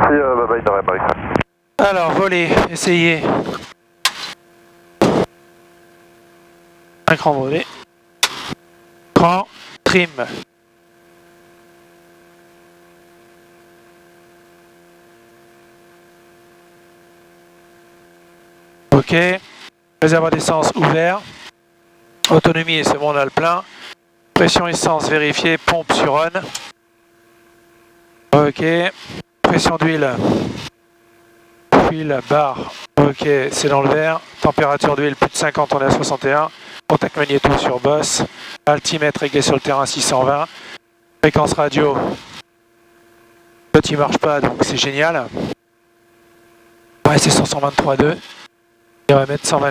bye bye, d'arrêt Paris. Alors, voler, essayez. Un cran volé. Cran, trim. Ok. Réservoir d'essence ouvert. Autonomie, c'est bon, on a le plein. Pression essence vérifiée, pompe sur on. Ok. Pression d'huile. Huile, barre. Ok, c'est dans le vert. Température d'huile, plus de 50, on est à 61. Contact magnéto sur boss. Altimètre réglé sur le terrain 620. Fréquence radio. Petit marche pas, donc c'est génial. Ouais, c'est sur 123.2. Et on va mettre 120.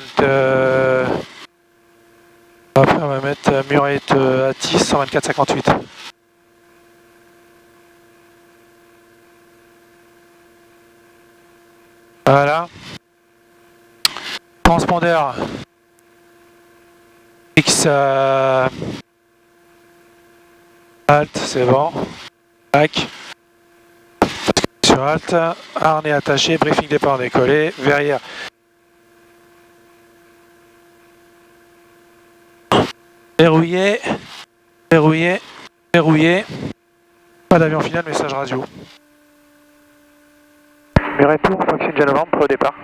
Après, on va mettre Murate à 10, 124.58. Voilà. Transpondeur. X Alt, c'est bon. Tac. Sur Alt. Harnais attaché, briefing départ décollé. Verrière. Verrouillé. Verrouillé. Verrouillé. Pas d'avion final, message radio. Retour, Fox India Novembre, au départ.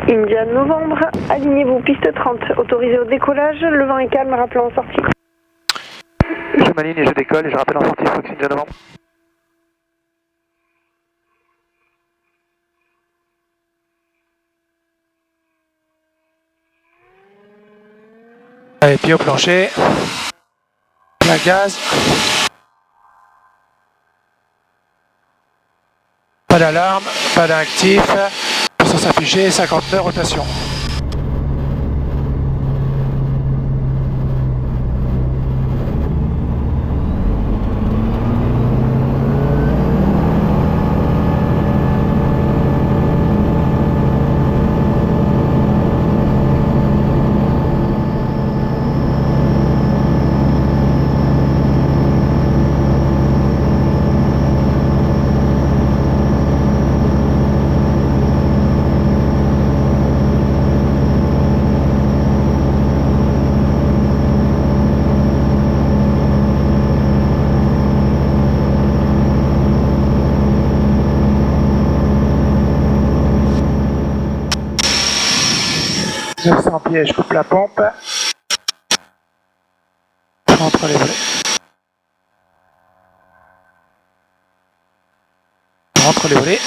India Novembre, alignez-vous, piste 30, autorisé au décollage, le vent est calme, rappelant en sortie. Je m'aligne et je décolle et je rappelle en sortie, Fox India Novembre. Allez, pied au plancher. La gaz. Pas d'alarme, pas d'actif. Puissance affichée, 50 nœuds, rotation. Sans pied, je coupe la pompe. Entre les volets. Entre les volets.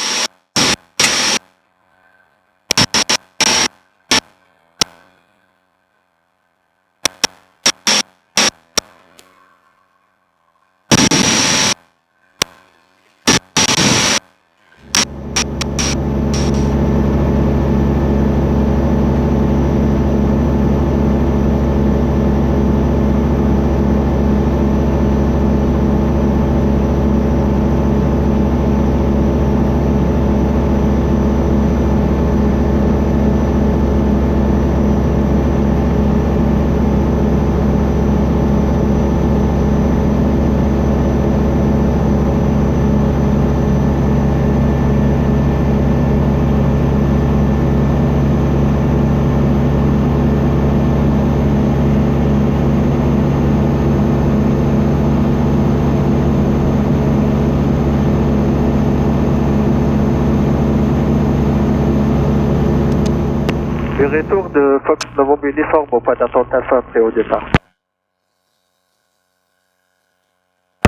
Le retour de Fox Novembre uniforme au pas d'attente alpha prêt au départ.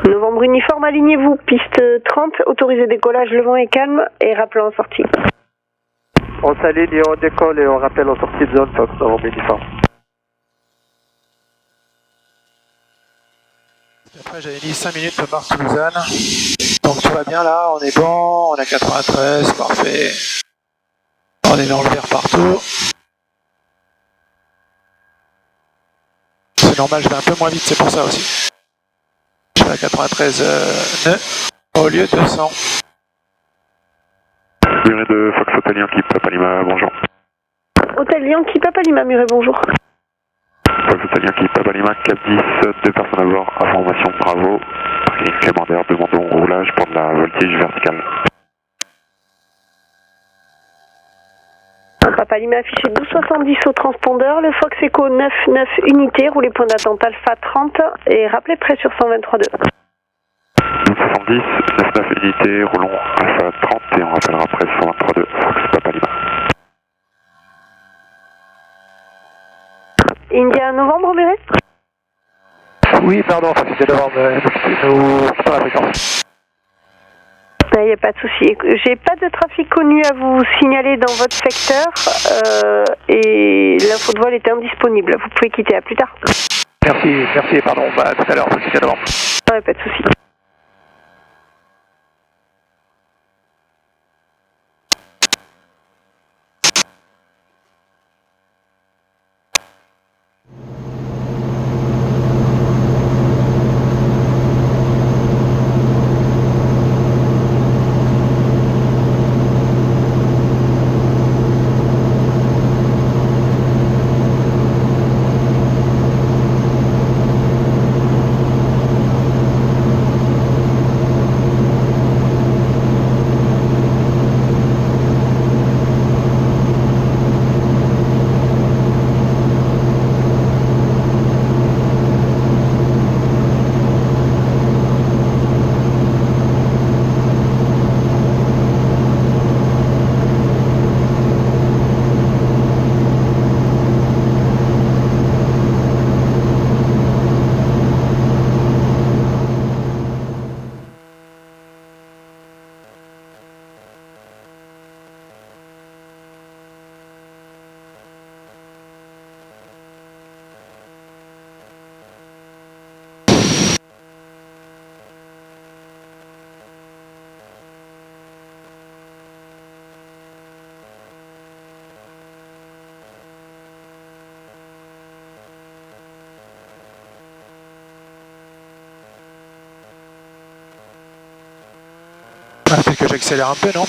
Novembre uniforme, alignez-vous, piste 30, autorisé décollage, le vent est calme et rappelant en sortie. On s'aligne et on décolle et on rappelle en sortie de zone Fox Novembre uniforme. Après j'avais mis 5 minutes pour Mars-Toulousane. Donc tout va bien là, on est bon, on a 93, parfait. On est dans le vert partout. C'est normal, je vais un peu moins vite, c'est pour ça aussi. Je vais à 93 nœuds au lieu de 100. Muret de Fox Hotel Yankee, Papa Lima, bonjour. Hôtel Yankee, Papa Lima, Muret, bonjour. Fox Hotel Yankee, Papa Lima, 410, 2 personnes à bord, information, bravo. Parking Clément d'air, demandons roulage pour la voltige verticale. Papa Lima affiché 1270 au transpondeur, le Fox Echo 99 unités, roulez point d'attente Alpha 30 et rappelez près sur 123.2. 1270, 99 unités, roulons Alpha 30 et on rappellera après 123.2, Fox Papa Lima. India novembre, Béret? Oui, pardon, Fox India novembre, nous quittons la fréquence. Il n'y a pas de souci. J'ai pas de trafic connu à vous signaler dans votre secteur et l'info de vol était indisponible. Vous pouvez quitter, à plus tard. Merci, pardon, à tout à l'heure, Fox India novembre. Ouais, pas de souci. Peut-être que j'accélère un peu, non?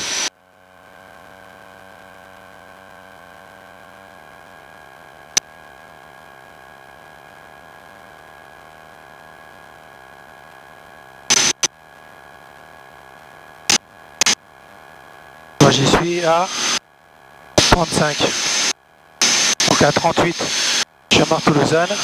Moi j'y suis à 35. Donc à 38. Je suis à Marthe-Lausanne.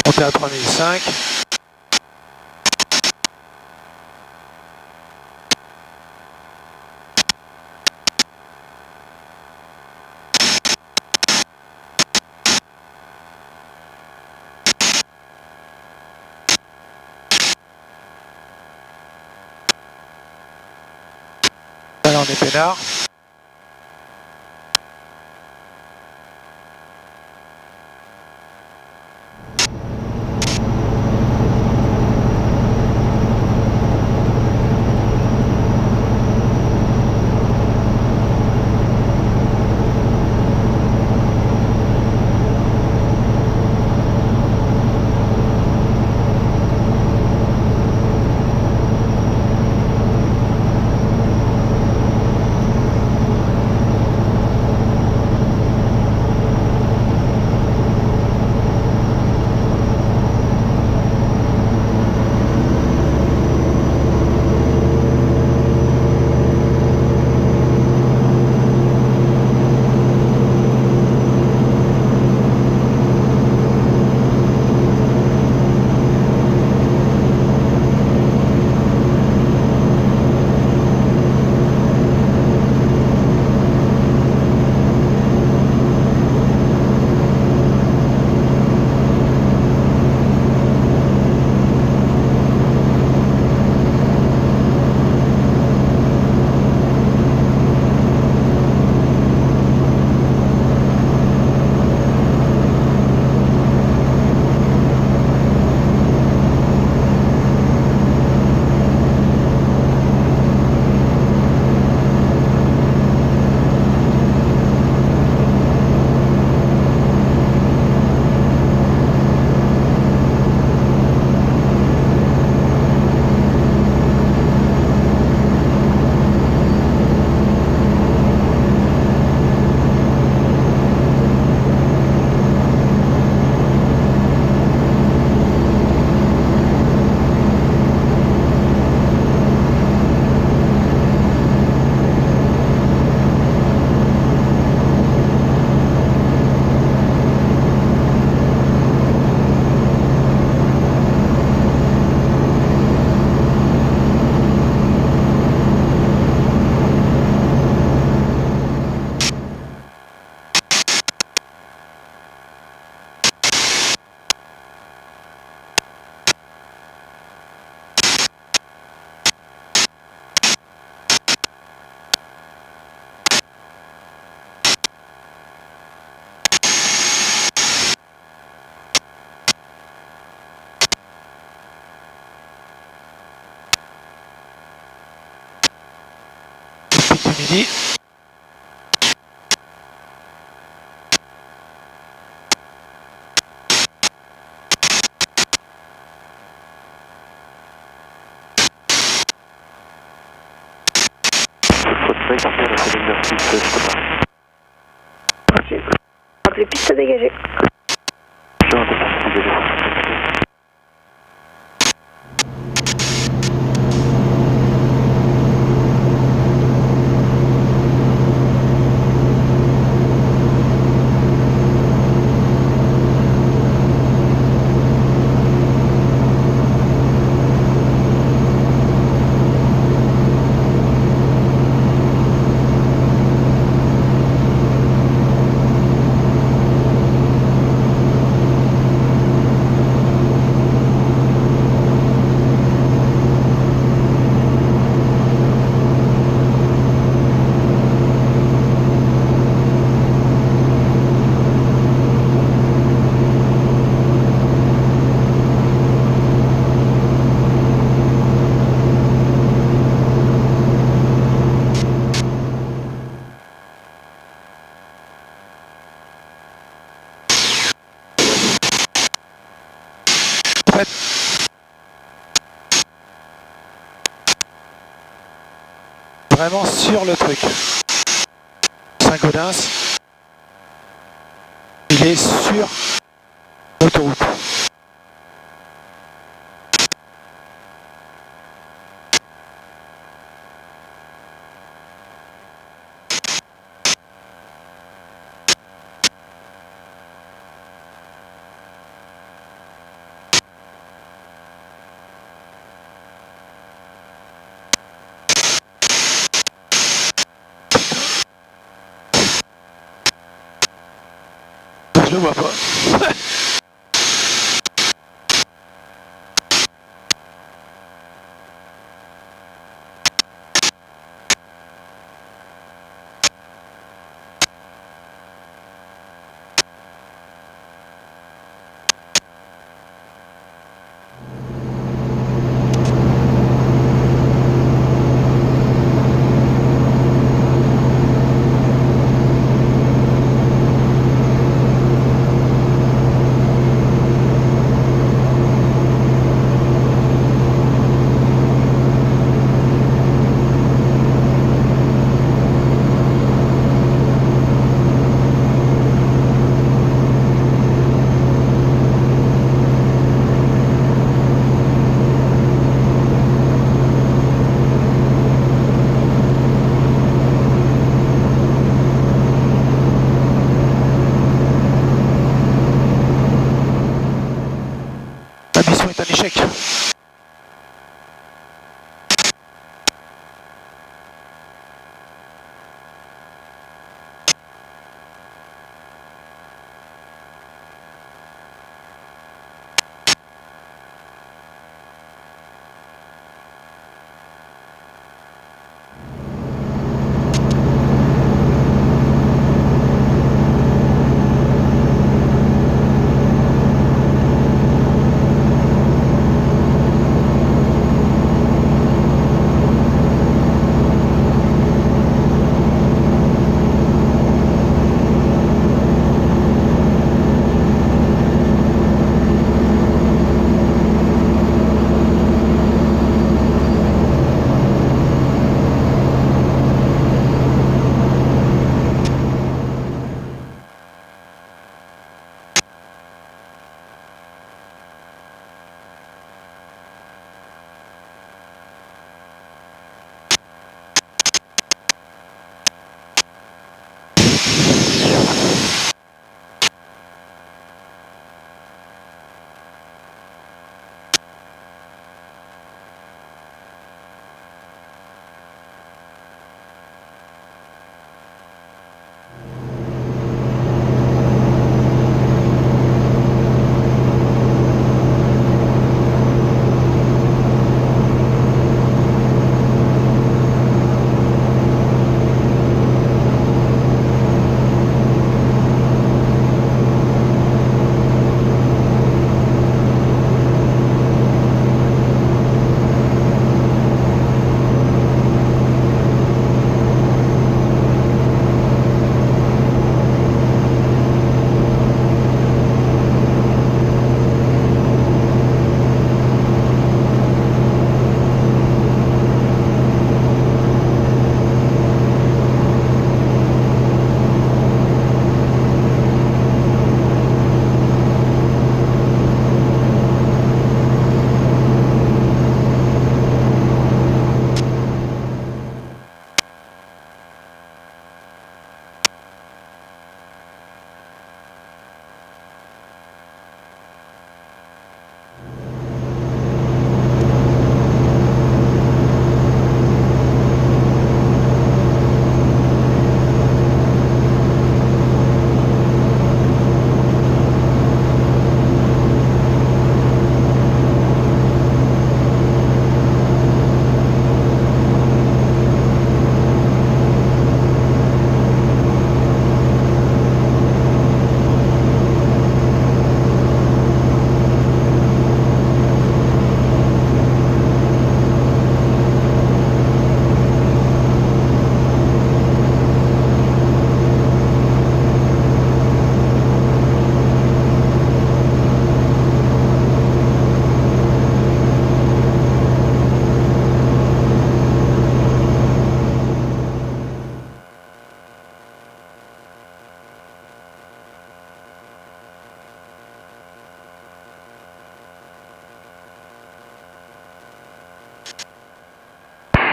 Monter à 3005. Là on est peinard. du midi. Ok. Les pistes dégagées. Vraiment sur le truc. Saint-Gaudens, il est sur l'autoroute. Je le vois pas. La mission est un échec.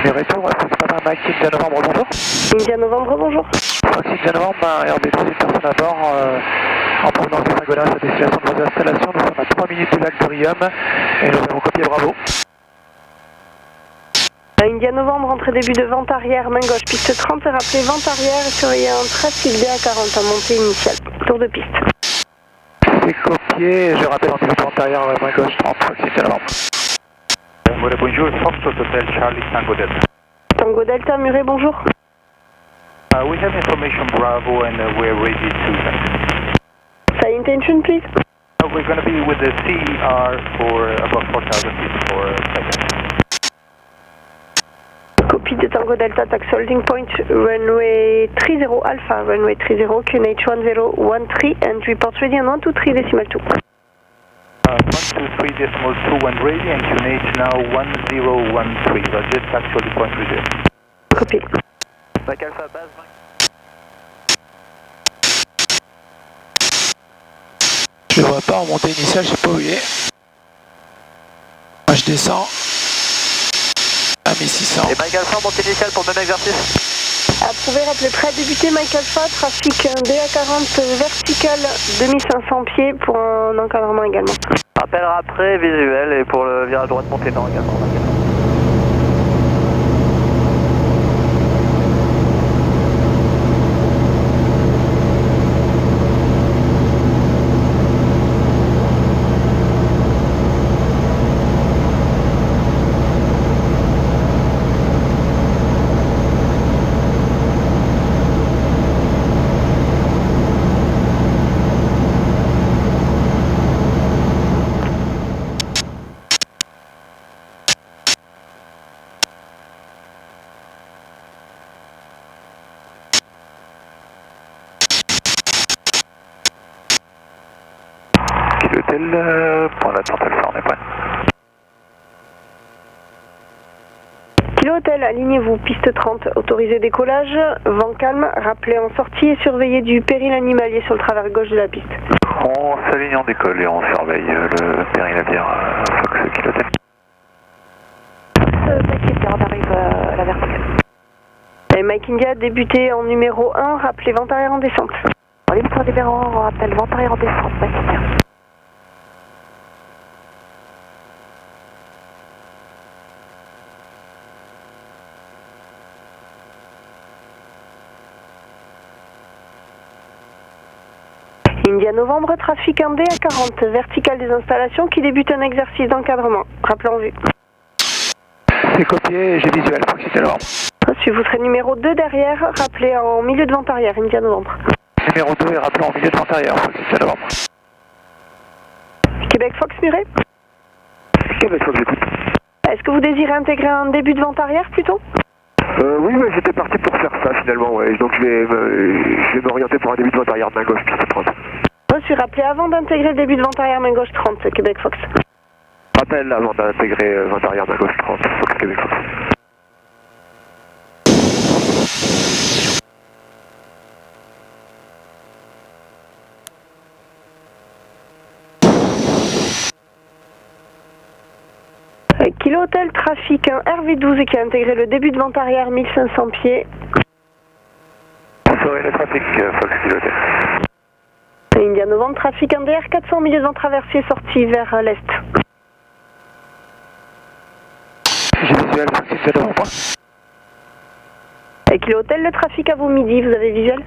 Les retours, Fox Mike India Novembre, bonjour. India Novembre, bonjour. Fox India Novembre, RB12, une personne à bord en provenance de Saint-Gaudens à destination de vos installations. Nous sommes à 3 minutes du lac de Riom et nous avons copié Bravo. India Novembre, entrée début de vente arrière, main gauche, piste 30, rappelez vente arrière et surveillez un trafic DA40 en montée initiale. Tour de piste. C'est copié, je rappelle en début de vente arrière, main gauche 30, Fox India Novembre. Bonjour, Foxtrot Hotel Charlie Tango Delta. Tango Delta, Muret, bonjour. We have information Bravo and we're ready to land. Side intention, please. We're going to be with the CER for about 4,000 feet for seconds. Copie de Tango Delta, tax holding point, runway 30 Alpha, runway 30, QNH 1013, and report ready on 123 decimal 2. 123 decimal 2 when ready and QNH now 1013. Roger, tax holding point reserve. Copie. Mike Alpha, base 20. Je ne vois pas en montée initiale, je sais pas où il est. Moi je descends à 1600. Et Mike Alpha, montée initiale pour le même exercice. Approuvé, rappelez prêt à débuter, Mike Alpha, trafic DA40 vertical 2500 pieds pour un encadrement également. Rappel après, visuel et pour le virage droite montée dans également. Point d'attente Alpha, on est prêt. Kilo Hotel, alignez-vous, piste 30, autorisé décollage, vent calme, rappelez en sortie et surveillez du péril animalier sur le travers gauche de la piste. On s'aligne en décolle et on surveille le péril navire Fox Kilo Hotel. T'inquiète, on arrive à la verticale. Et Mike India, débuté en numéro 1, rappelez vent arrière en descente. On libre pour numéro 1, on rappelle vent arrière en descente, Mike India. India Novembre, trafic en DA40, vertical des installations qui débute un exercice d'encadrement. Rappelez en vue. C'est copié, j'ai visuel, Fox India Novembre. Reçu, vous serez numéro 2 derrière, rappelez en milieu de vente arrière, India Novembre. Numéro 2 et rappelons en milieu de vente arrière, Fox India Novembre. Québec Fox Muret. Québec Fox, j'écoute. Est-ce que vous désirez intégrer un début de vente arrière plutôt? Oui, mais j'étais parti pour faire ça finalement, ouais. Donc je vais m'orienter pour un début de vente arrière main gauche, piste 30. Reçu, rappelez avant d'intégrer le début de vente arrière main gauche 30, Québec Fox. Rappel avant d'intégrer vente arrière main gauche 30, Fox Québec Fox. Kilo Hotel, trafic un RV12 et qui a intégré le début de vente arrière 1500 pieds. Bonsoir, le trafic Fox Kilo Hotel. India Novembre, trafic en DR 400, milieu de vent traversier, sortie vers l'est. J'ai visuel, Fox India Novembre. Et Kilo Hotel, le trafic à vous midi, vous avez visuel?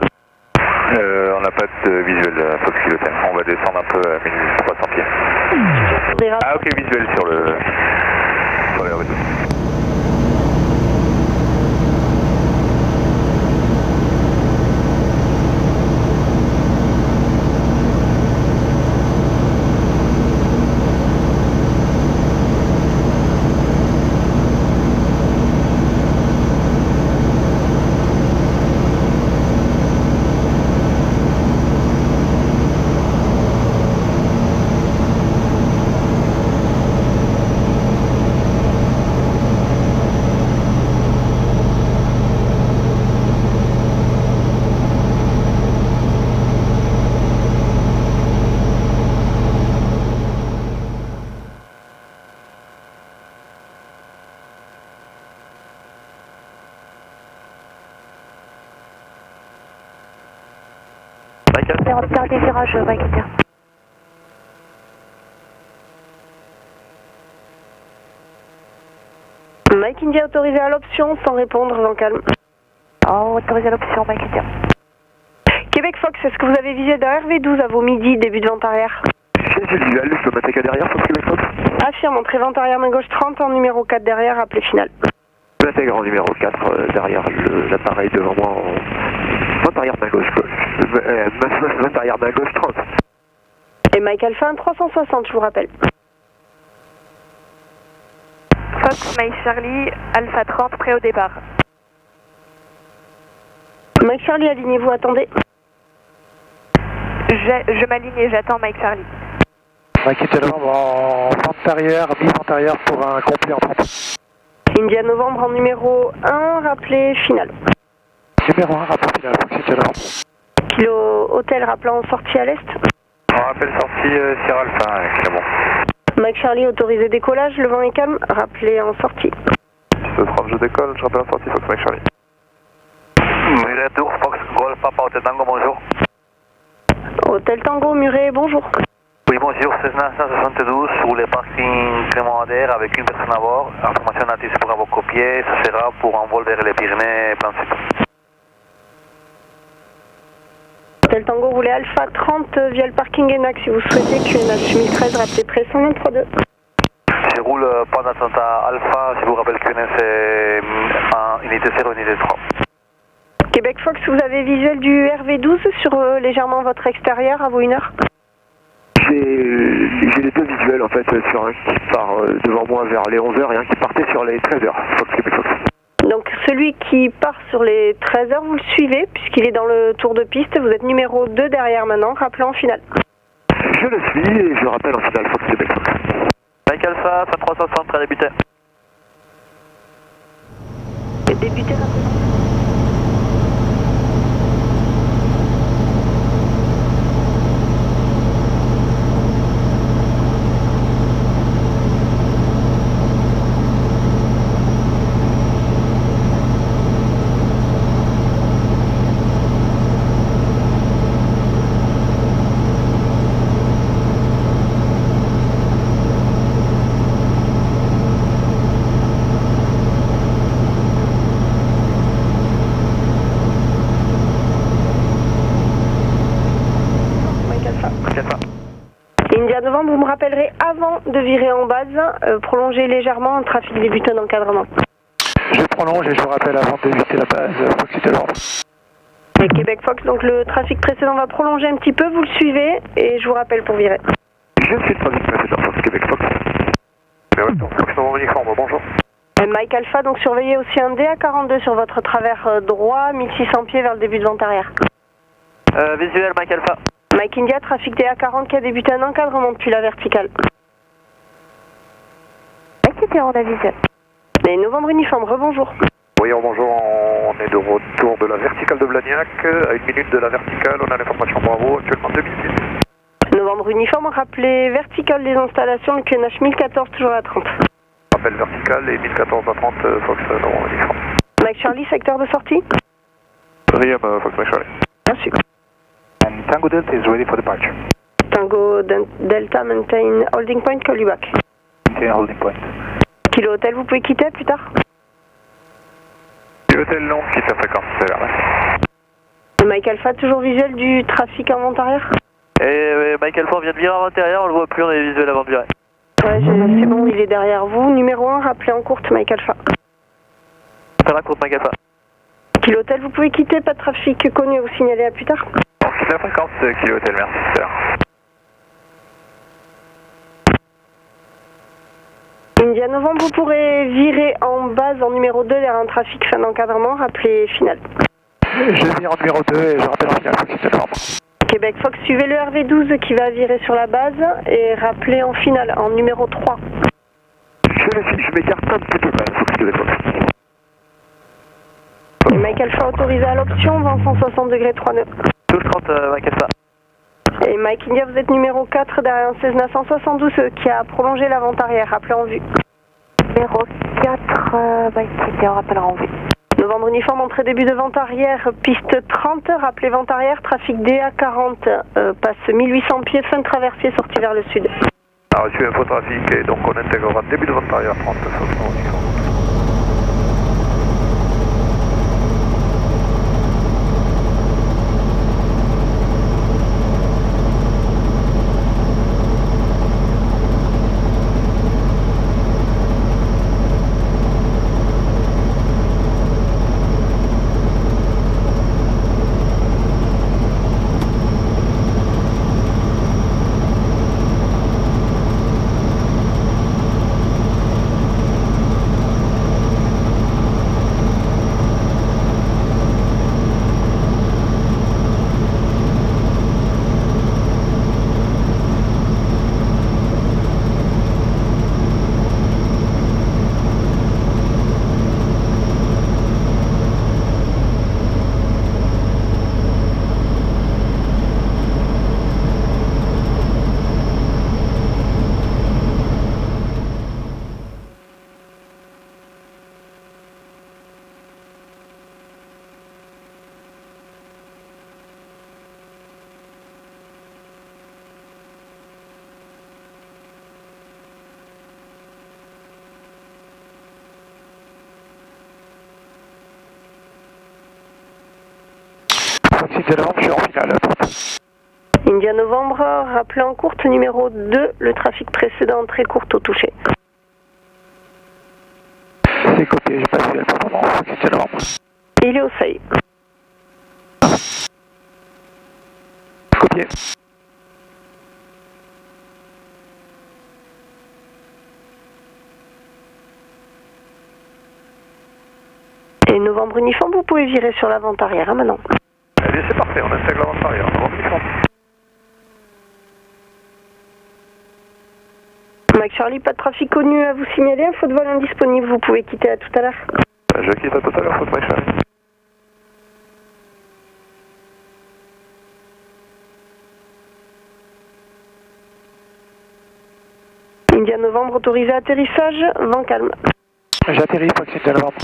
On n'a pas de visuel à Fox Kilo Hotel. On va descendre un peu à 1300 pieds. Ah ok, visuel sur le... sur les réseaux. On va faire des virages, Mike India. Mike India autorisé à l'option sans répondre, vent calme. Autorisé à l'option, Mike India. Québec Fox, est-ce que vous avez visé d'un RV12 à vos midi, début de vent arrière? J'ai le visuel, je peux m'attaquer derrière, Fox Québec Fox. Affirme, entrée vent arrière main gauche 30 en numéro 4 derrière, appelé final. Je m'intègre en numéro 4 derrière l'appareil devant moi en vent arrière main gauche. Vent arrière main gauche 30. Et Mike Alpha 1 360, je vous rappelle. Fox, Mike Charlie, Alpha 30, prêt au départ. Mike Charlie, alignez-vous, attendez. Je m'aligne et j'attends Mike Charlie. Mike India en vente arrière, mi-vente arrière pour un complet en 30. India Novembre en numéro 1, rappelé final. Numéro 1, rapport final, Fox India. Kilo Hôtel, rappelant sortie à l'est. On rappelle sortie Sierra Alpha, c'est bon. Mike Charlie, autorisé décollage, le vent est calme, rappelé en sortie. Ce 30, je décolle, je rappelle en sortie, Fox Mike Charlie. Muret Tour, Fox Golf Papa Hôtel Tango, bonjour. Hôtel Tango, Muret, bonjour. Oui, bonjour, Cessna 172 sur les parkings Clément-Ader avec une personne à bord. Information native pour avoir copié, ça sera pour un vol vers les Pyrénées principaux. Hôtel Tango, roulez Alpha 30 via le parking ENAC si vous souhaitez QNH 1013, rappelez près 123.2. Je roule pas d'attentat Alpha, je vous rappelle que c'est unité 0, unité 3. Québec Fox, vous avez visuel du RV12 sur légèrement votre extérieur à vos 1 heure? J'ai les deux visuels en fait, sur un qui part devant moi vers les 11h et un qui partait sur les 13h. Fox Québec Fox. Donc celui qui part sur les 13h, vous le suivez puisqu'il est dans le tour de piste, vous êtes numéro 2 derrière maintenant, rappelant en finale. Je le suis et je rappelle en finale Fox Québec Fox. Mike Alpha, 360, prêt à débuter. Débuter rapidement. India Novembre, vous me rappellerez avant de virer en base, prolonger légèrement en trafic débutant d'encadrement. Je prolonge et je vous rappelle avant d'éviter la base, Fox India. Et Québec Fox, donc le trafic précédent va prolonger un petit peu, vous le suivez et je vous rappelle pour virer. Je suis le trafic précédent Fox Québec Fox. Fox Novembre uniforme, bonjour. Mike Alpha, donc surveillez aussi un DA42 sur votre travers droit, 1600 pieds vers le début de vente arrière. Visuel Mike Alpha. Mike India, trafic DA40 qui a débuté un encadrement depuis la verticale. Inquiété, on a visuel. Et Novembre uniforme, rebonjour. Oui, bonjour, on est de retour de la verticale de Blagnac. À 1 minute de la verticale, on a l'information Bravo, actuellement 2010. Novembre uniforme, rappelez verticale des installations, le QNH 1014, toujours à 30. Rappel vertical et 1014 à 30, Fox Novembre uniforme. Mike Charlie, secteur de sortie. Quatrième, Fox Mike Charlie. Merci. And Tango Delta is ready for departure. Tango Delta, maintain holding point, call you back. Maintain holding point. Kilo Hôtel, vous pouvez quitter plus tard. Hôtel long, quitte la fréquence vers là. Mike Alpha, toujours visuel du trafic en vente arrière. Et Mike Alpha vient de virer à l'intérieur, on le voit plus, on est visuel avant de virer. Ouais, c'est bon, il est derrière vous. Numéro 1, rappelez en courte, Mike Alpha. Ça raconte Mike Alpha. Kilo Hôtel, vous pouvez quitter, pas de trafic connu, vous signalez à plus tard. On quitte la fréquence, Kilo Hôtel, merci, tout à l'heure. India Novembre, vous pourrez virer en base en numéro 2 vers un trafic fin d'encadrement, rappelez final. Je vire en numéro 2 et je rappelle en finale, Fox India. Québec Fox, suivez le RV12 qui va virer sur la base et rappelez en finale en numéro 3. Je le suis, je m'écarte un petit peu mal, Fox Québec Fox. Et Mike Alpha autorisé à l'option, vent 160 degrés 3 nœuds. 1230, Mike Alpha. Et Mike India, vous êtes numéro 4 derrière un Cessna 172 qui a prolongé la vente arrière, rappelez en vue. Numéro 4, Mike India, on rappellera en vue. Novembre uniforme, entrée début de vente arrière, piste 30, rappelez vente arrière, trafic DA 40, passe 1800 pieds, fin de traversier, sortie vers le sud. A reçu infotrafic et donc on intégrera début de vente arrière 30 sur le uniforme. Je suis en finale. India Novembre, rappelez en courte numéro 2, le trafic précédent très courte au toucher. C'est copié, j'ai pas vu pour le moment, India Novembre. Il est au seuil. Copié. Et Novembre uniforme, vous pouvez virer sur la vente arrière, hein, maintenant. Eh bien c'est parfait, on intègre la vente arrière, Novembre uniforme. Mike Charlie, pas de trafic connu à vous signaler, un faux de vol indisponible, vous pouvez quitter à tout à l'heure. Je quitte à tout à l'heure, faute Mike Charlie. India Novembre, autorisé atterrissage, vent calme. J'atterris, Fox India Novembre.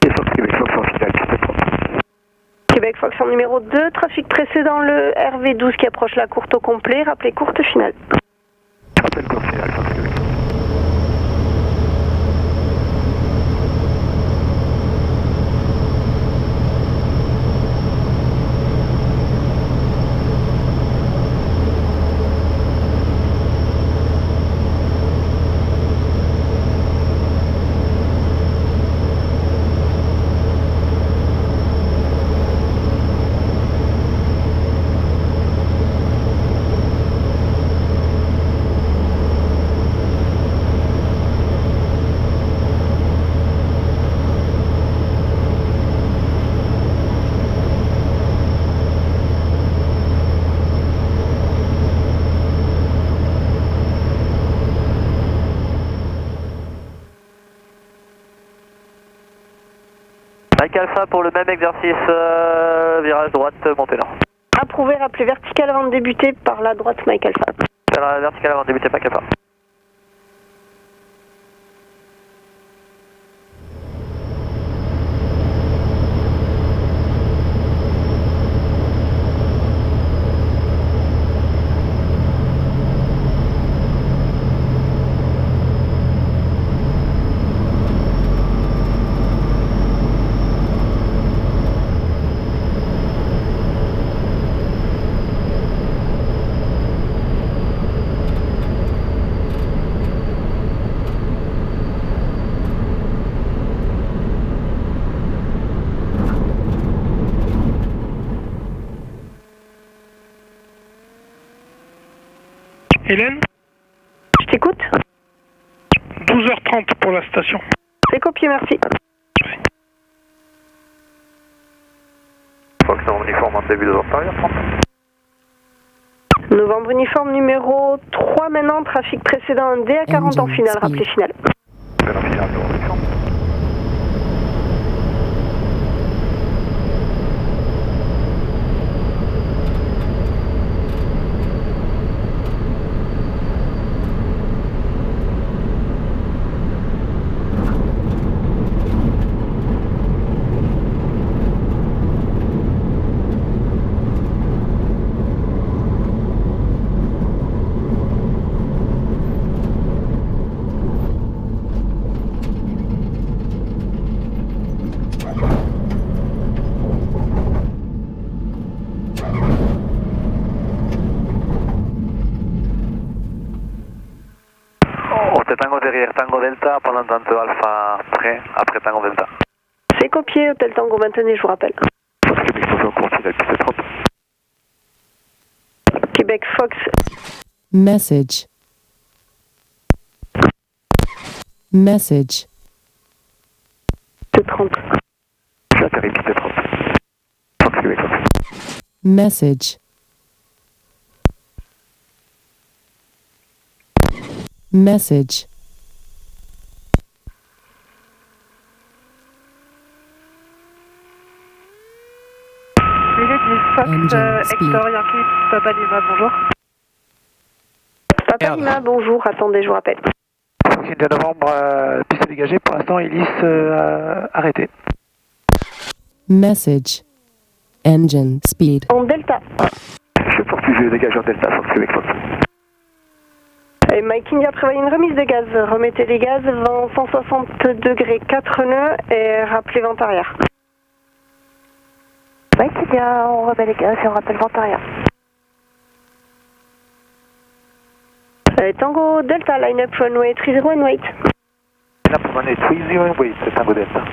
Et Fox Québec Fox en finale, piste 30. Québec Fox en numéro 2, trafic précédent, le RV12 qui approche la courte au complet, rappelez courte finale. Rappel courte finale, Fox Québec. Mike Alpha pour le même exercice, virage droite, montée nord. Approuvé, rappelez vertical avant de débuter par la droite Mike Alpha. Vertical avant de débuter, Mike Alpha. Hélène, Je t'écoute. 12h30 pour la station. C'est copié, merci. Fox en uniforme en début de vente arrière 30. Novembre uniforme numéro 3 maintenant, trafic précédent, un DA40 en finale, rappelez finale. En finale, Novembre uniforme. Tango derrière, Tango Delta, pendant tanto Alpha près, après Tango Delta. C'est copié, Hôtel Tango, maintenez, je vous rappelle. Québec Fox, on continue la piste 30. Québec Fox. Message. Message. Piste 30. J'atterris piste 30. Fox Québec Fox. Message. Message. Milieu 10, Fox, Engine speed. Hector Yankee, Papa Lima, bonjour. Papa Merde. Lima, bonjour, attendez, je vous rappelle. Fox India Novembre, piste dégagée. Pour l'instant, hélice arrêtée. Message. Engine speed. En Delta. Je poursuis, je dégage en Delta, Fox Québec Fox. Et Mike India prévoit une remise de gaz. Remettez les gaz, vent 160 degrés, 4 nœuds et rappelez vent arrière. Mike India, on remet les gaz et on rappelle vent arrière. Tango Delta, line up runway 30 and wait. Line up runway 30 and wait, Tango Delta.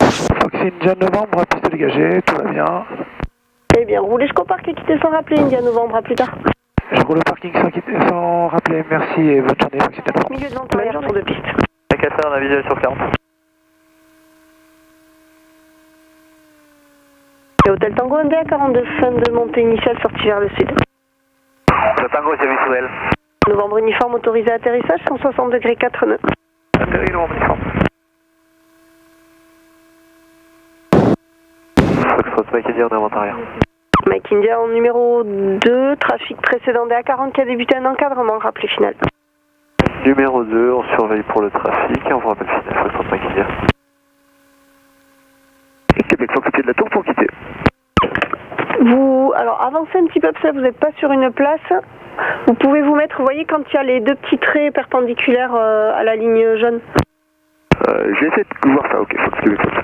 Fox India Novembre, piste dégagée, tout va bien. Eh bien, roulez jusqu'au parc et quittez sans rappeler, India Novembre, à plus tard. Je roule au parking sans rappeler. Merci et bonne journée, Fox India Novembre. Milieu de vent arrière, tour de piste. Casseur, on a visuel sur 40. Et Hôtel Tango India 42, fin de montée initiale, sortie vers le sud. Le Tango, service sous elle. Novembre uniforme autorisé à atterrissage, 160 degrés, 4 nœuds. Atterri, Novembre uniforme. Fox Mike India, on est en vent arrière. Mike India en numéro 2, trafic précédent DA40 qui a débuté un encadrement, rappelé final. Numéro 2, on surveille pour le trafic et on vous rappelle final, Fox Mike India. Et Québec Fox au pied de la tour pour quitter. Vous, alors avancez un petit peu, parce que vous n'êtes pas sur une place. Vous pouvez vous mettre, vous voyez quand il y a les deux petits traits perpendiculaires à la ligne jaune. J'ai essayé de voir ça, ok, Fox Québec Fox.